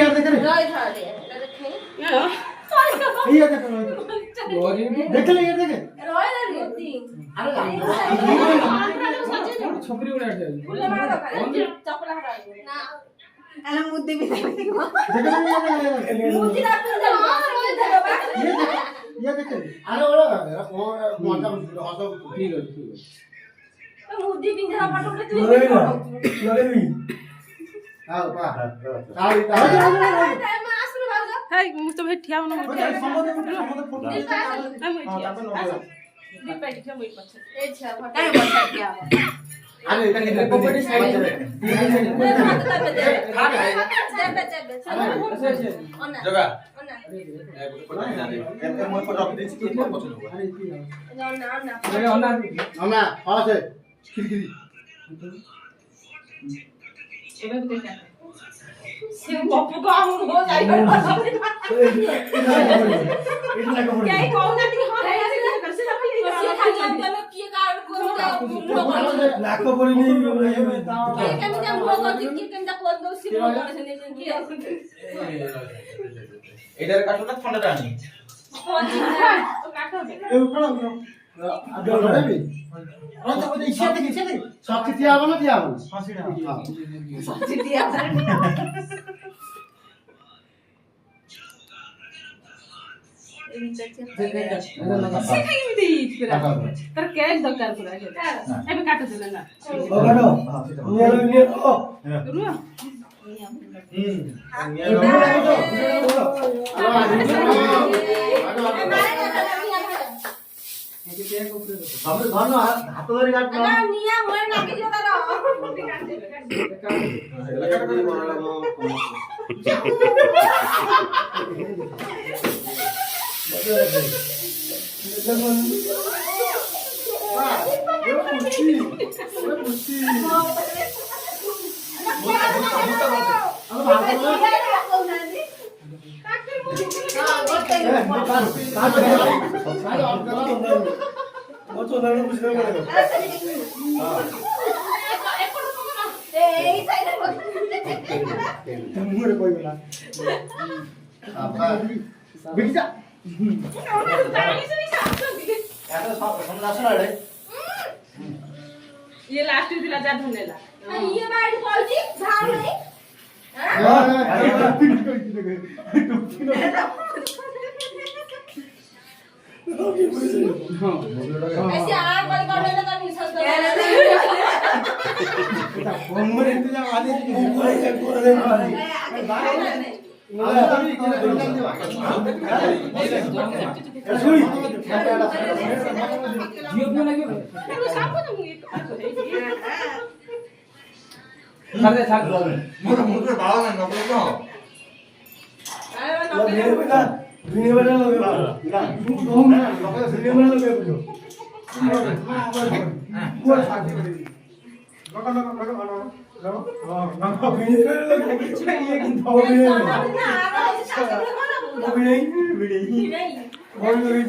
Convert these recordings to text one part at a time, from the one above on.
यार देख रे रोई धर ले देखे ये यार देख रोई देख ले यार देख रोई ना रे अरे छोकरी उड़ा दे फुल्ला मार दो चपला हटा ना अला मुद्दे भी देख देख ले मुद्दी ना पिन दे रोई धर बा ये देख अरे ओला मोटा हसो ठीक है मुद्दी पिन दे पाटो पे तू लगे भी आओ पा आओ टाइम आसनु भाग हाय मु तो भाई ठिया न ओके समोदे फोटो दी पे दिखे मोइ पछ ए छा काय बचा ठिया अरे इधर इधर कोपड़ी साइड दे ओना जगह ओना মই ফটো রাখি দিয়েছি কি পছন্দ হবে ओना ओना अरे अन्ना আমরা আছে খিড়কি शिव बापू को हम हो जाई क्या ही कहू ना ती हां है कर से अपनी चलो की कार को लाखो पड़ी नहीं केम केम भोग की केम दा कोन दो शिव को से की এটার কাঠটা ঠান্ডাটা আনি कोन तो काटो दे ए उठो আগে লড়াবি অন তো ওই ইচ্ছা থেকে সব কিছু হবে না দিয়া হবে হাসিনা ठिया सिखाई भी दी फिर तर कैश दरकार पुरा एबे काट देले ना ও গানো নিয়ে ও रुआ আমরা ধর না হাত ধরে কাট না নিয়া মোর নাকি দিও দাদা এলাকাটা বড় লাগো এই সাইডে মুরে কই গলা আপা বিকিটা এত সব সমস্যা রে ये लास्ट दिला जा धनेला ये बाड़ी बोलती धार नहीं ऐसे आग वाली करने लगा नहीं सस्ता बोंबर इंतजाम आदि कोरे दे मारी सुई जियो पे लगे तो सापो तो मुई कर दे छाड़ মোর মোর ভালো না না বলো मेरे बेटा दुनिया में लगे ना तुम ना लोग दुनिया में लगे बुझो पूरा साथ में लगा चाहिए कि तो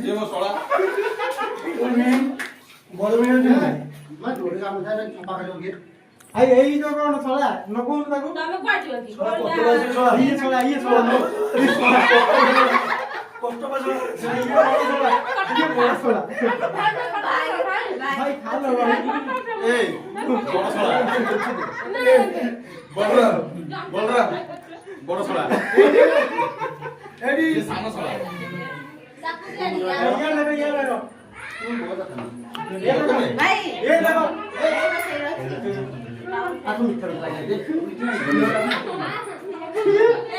যে মো সড়া आई यही तो कौन छोड़ा नको नको तमे पार्टी होती ये छोड़ा कष्ट बजो ये बड़ा छोड़ा भाई खा लो এই বড় সড়া বড়রা বড়রা বড় সড়া एडी এই সামনে সড়া ये ले भाई ये ले aku mikir lagi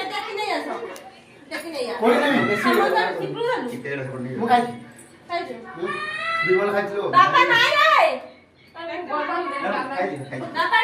देखी नहीं आसो देखी नहीं आ कोई नहीं हम तो सिपरू जानु मुकाई खाइ बिमल खाइलो बाबा नाही रे खाइ बाबा